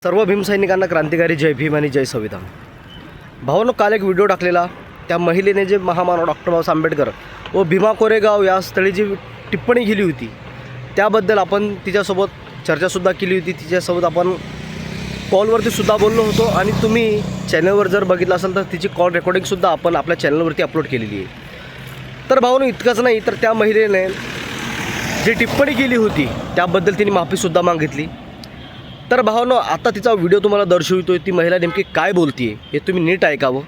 सर्व भीमसैनिकांना क्रांतिकारी जय भीम आणि जय संविधान. भावांनो, काल एक व्हिडिओ टाकलेला त्या महिलेने जे महामानव डॉक्टर बाबासाहेब आंबेडकर व भीमा कोरेगाव या स्थळी जी टिप्पणी केली होती त्याबद्दल आपण तिच्यासोबत चर्चासुद्धा केली होती. तिच्यासोबत आपण कॉलवरती सुद्धा बोललो होतो आणि तुम्ही चॅनलवर जर बघितलं असेल तर तिची कॉल रेकॉर्डिंगसुद्धा आपण आपल्या चॅनलवरती अपलोड केलेली आहे. तर भावांनो, इतकंच नाही तर त्या महिलेने जी टिप्पणी केली होती त्याबद्दल तिने माफीसुद्धा मागितली. तर भावांनो, आता तिचा व्हिडिओ तुम्हाला दर्शवितोय. ती महिला नेमकी काय बोलते हे तुम्ही नीट ऐकावं.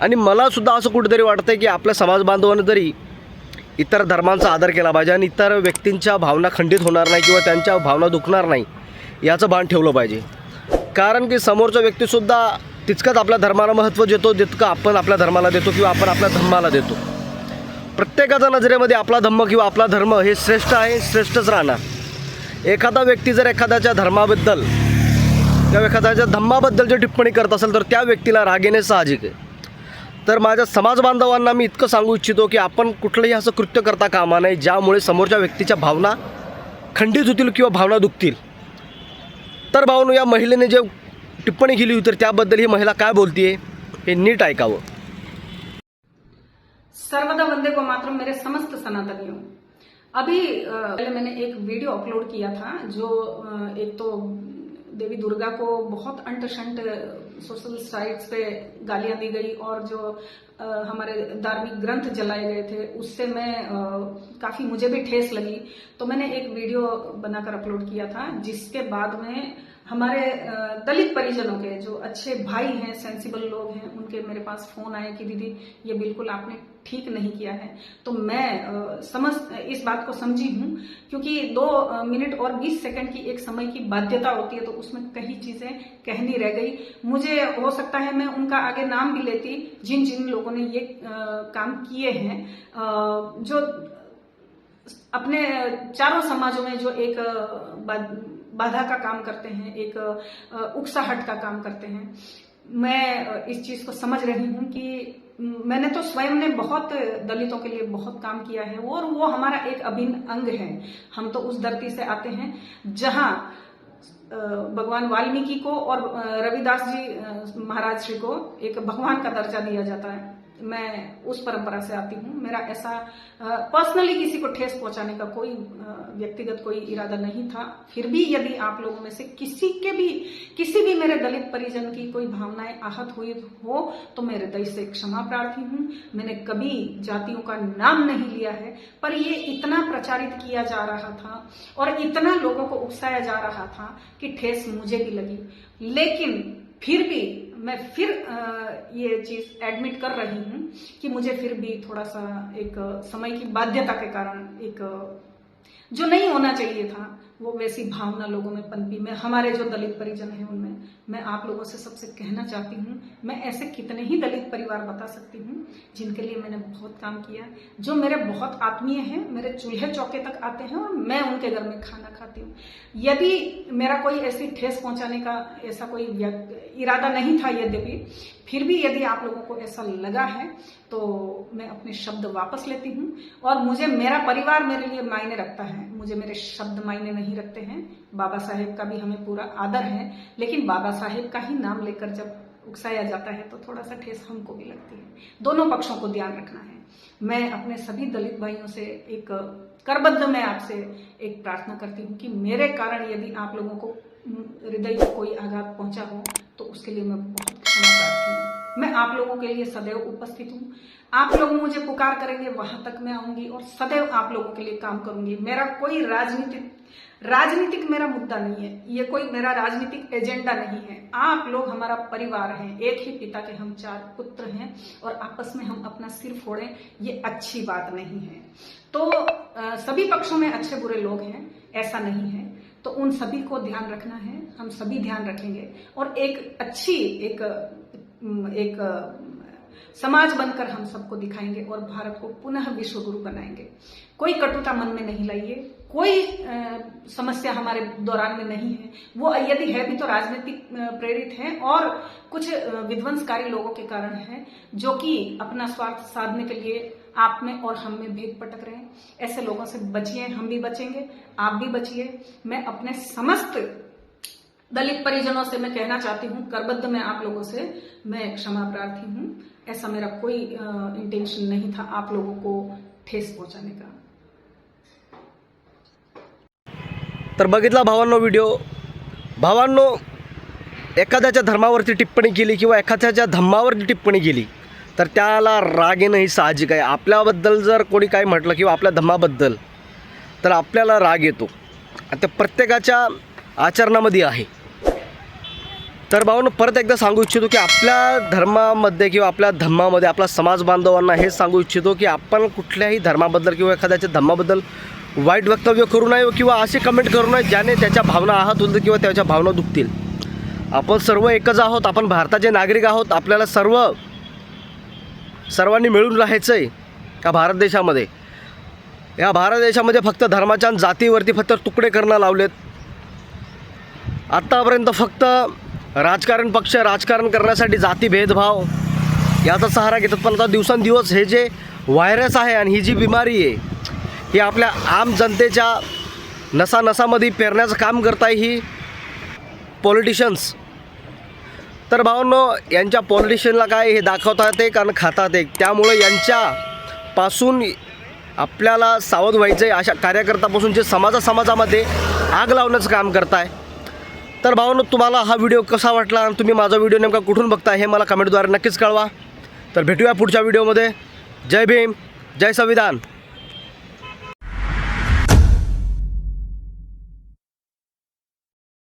आणि मलासुद्धा असं कुठेतरी वाटतं आहे की आपल्या समाज बांधवांनी जरी इतर धर्मांचा आदर केला पाहिजे आणि इतर व्यक्तींच्या भावना खंडित होणार नाही किंवा त्यांच्या भावना दुखणार नाही याचं भान ठेवलं पाहिजे. कारण की समोरचा व्यक्तीसुद्धा तितकंच आपल्या धर्माला महत्त्व देतो जितकं आपण आपल्या धर्माला देतो किंवा आपण आपल्या धर्माला देतो. प्रत्येकाच्या नजरेमध्ये आपला धम्म किंवा आपला धर्म हे श्रेष्ठ आहे, श्रेष्ठच राहणार. एखादा व्यक्ती जर एखाद्याच्या धर्माबद्दल किंवा एखाद्याच्या धम्माबद्दल जर टिप्पणी करत असेल तर त्या व्यक्तीला राग येणे साहजिक आहे. तर माझ्या समाज बांधवांना मी इतकं सांगू इच्छितो की आपण कुठलंही असं कृत्य करता कामा नये ज्यामुळे समोरच्या व्यक्तीच्या भावना खंडित होतील किंवा भावना दुखतील. तर भावनो, या महिलेने जे टिप्पणी केली होती तर त्याबद्दल ही महिला काय बोलतीये हे नीट ऐकावं. सर्वदा वंदे को मातरम मेरे समस्त सनातनियों. अभी पहले मैंने एक वीडियो अपलोड किया था जो एक तो देवी दुर्गा को बहुत अंट शंट सोशल साइट्स पे गालियां दी गई और जो हमारे धार्मिक ग्रंथ जलाए गए थे उससे मैं काफी मुझे भी ठेस लगी. तो मैंने एक वीडियो बनाकर अपलोड किया था जिसके बाद में हमारे दलित परिजनों के जो अच्छे भाई हैं, सेंसिबल लोग हैं, उनके मेरे पास फोन आए कि दीदी ये बिल्कुल आपने ठीक नहीं किया है. तो मैं इस बात को समझी हूं क्योंकि 2 मिनट और 20 सेकंड की एक समय की बाध्यता होती है तो उसमें कई चीजें कहनी रह गई. मुझे हो सकता है मैं उनका आगे नाम भी लेती जिन जिन लोगों ने ये काम किए हैं, जो अपने चारों समाजों में जो एक बाधा का काम करते हैं, एक उकसाहट का काम करते हैं. मैं इस चीज को समझ रही हूं कि मैंने तो स्वयं ने बहुत दलितों के लिए बहुत काम किया है और वो हमारा एक अभिन्न अंग है. हम तो उस धरती से आते हैं जहां भगवान वाल्मीकि को और रविदास जी महाराज श्री को एक भगवान का दर्जा दिया जाता है. मैं उस परंपरा से आती हूँ. मेरा ऐसा पर्सनली किसी को ठेस पहुंचाने का कोई व्यक्तिगत कोई इरादा नहीं था. फिर भी यदि आप लोगों में से किसी भी मेरे दलित परिजन की कोई भावनाएं आहत हुई हो तो मैं हृदय से क्षमा प्रार्थी हूँ. मैंने कभी जातियों का नाम नहीं लिया है, पर ये इतना प्रचारित किया जा रहा था और इतना लोगों को उकसाया जा रहा था कि ठेस मुझे भी लगी. लेकिन फिर भी मैं ये चीज एडमिट कर रही हूं कि मुझे फिर भी थोड़ा सा एक समय की बाध्यता के कारण एक जो नहीं होना चाहिए था वो वैसी भावना लोगों में पनपी. मैं हमारे जो दलित परिजन हैं उनमें मैं आप लोगों से सबसे कहना चाहती हूँ, मैं ऐसे कितने ही दलित परिवार बता सकती हूँ जिनके लिए मैंने बहुत काम किया, जो मेरे बहुत आत्मीय हैं, मेरे चूल्हे चौके तक आते हैं और मैं उनके घर में खाना खाती हूँ. यदि मेरा कोई ऐसी ठेस पहुंचाने का ऐसा कोई इरादा नहीं था, यद्यपि फिर भी यदि आप लोगों को ऐसा लगा है तो मैं अपने शब्द वापस लेती हूँ. और मुझे मेरा परिवार मेरे लिए मायने रखता है, मुझे मेरे शब्द मायने नहीं रखते हैं. बाबा साहेब का भी हमें पूरा आदर है, लेकिन बाबा साहेब का ही नाम लेकर जब उकसाया जाता है तो थोड़ा सा ठेस हमको भी लगती है. दोनों पक्षों को ध्यान रखना है. मैं अपने सभी दलित भाइयों से एक करबद्ध में आपसे एक प्रार्थना करती हूँ कि मेरे कारण यदि आप लोगों को हृदय को कोई आघात पहुंचा हो तो उसके लिए मैं बहुत क्षमा प्रार्थी हूँ. मैं आप लोगों के लिए सदैव उपस्थित हूँ. आप लोग मुझे पुकार करेंगे वहां तक मैं आऊंगी और सदैव आप लोगों के लिए काम करूंगी. मेरा कोई राजनीतिक मेरा मुद्दा नहीं है, ये कोई मेरा राजनीतिक एजेंडा नहीं है. आप लोग हमारा परिवार हैं, एक ही पिता के हम 4 पुत्र हैं और आपस में हम अपना सिर फोड़ें ये अच्छी बात नहीं है. तो सभी पक्षों में अच्छे बुरे लोग हैं, ऐसा नहीं है. तो उन सभी को ध्यान रखना है, हम सभी ध्यान रखेंगे और एक अच्छी एक समाज बनकर हम सबको दिखाएंगे और भारत को पुनः विश्व गुरु बनाएंगे. कोई कटुता मन में नहीं लाइए, कोई समस्या हमारे दौरान में नहीं है. वो यदि है भी तो राजनीतिक प्रेरित है और कुछ विध्वंसकारी लोगों के कारण है जो कि अपना स्वार्थ साधने के लिए आप में और हम में भेद पटक रहे हैं. ऐसे लोगों से बचिए, हम भी बचेंगे, आप भी बचिए. मैं अपने समस्त दलित परिजनों से मैं कहना चाहती हूँ, करबद्ध में आप लोगों से मैं क्षमा प्रार्थी हूँ। ऐसा मेरा कोई इंटेंशन नहीं था आप लोगों को ठेस पहुंचाने का। तर बघितला भावांनो व्हिडिओ। भावांनो, एखाद्याच्या धर्मावरती टिप्पणी केली किंवा एखाद्याच्या धम्मावरती टिप्पणी केली तर त्याला राग येणं ही साहजिक आहे। आपल्याबद्दल जर कोणी काय म्हटलं किंवा आपल्या धम्माबद्दल तर आपल्याला राग येतो आणि ते प्रत्येकाच्या आचरणामध्ये आहे। तर भावांनो, परत एकदा सांगू इच्छितो की आपल्या धर्मामध्ये किंवा आपल्या धम्मामध्ये आपल्या समाज बांधवांना हे सांगू इच्छितो की आपण कुठल्याही धर्माबद्दल किंवा एखाद्याच्या धम्माबद्दल वाईट वक्तव्य करू नये किंवा असे कमेंट करू नये ज्याने त्याच्या भावना आहत होतील किंवा त्याच्या भावना दुखतील। आपण सर्व एकच आहोत, आपण भारताचे नागरिक आहोत। आपल्याला सर्वांनी मिळून राहायचं आहे या भारत देशामध्ये। या भारत देशामध्ये फक्त धर्माच्या आणि जातीवरती फक्त तुकडे करणं लावलेत। आत्तापर्यंत फक्त राजकारण पक्ष राजकारण करण्यासाठी जाती भेदभाव याचा सहारा घेतात, पण आता दिवसेंदिवस हे जे व्हायरस आहे आणि ही जी बिमारी आहे ही आपल्या आम जनतेच्या नसानसामध्ये पेरण्याचं काम करत आहे ही पॉलिटिशियन्स। तर भावांनो, यांच्या पॉलिटिशियनला काय हे दाखवतात एक आणि खातात एक, त्यामुळे यांच्यापासून आपल्याला सावध व्हायचं आहे। अशा कार्यकर्त्यापासून जे समाजामध्ये आग लावण्याचं काम करत आहे। तर भावांनो, तुम्हाला हा व्हिडिओ कसा वाटला आणि तुम्ही माझा व्हिडिओ नेमका कुठून बघताय हे मला कमेंटद्वारे नक्कीच कळवा। तर भेटूया पुढच्या व्हिडिओमध्ये। जय भीम, जय संविधान।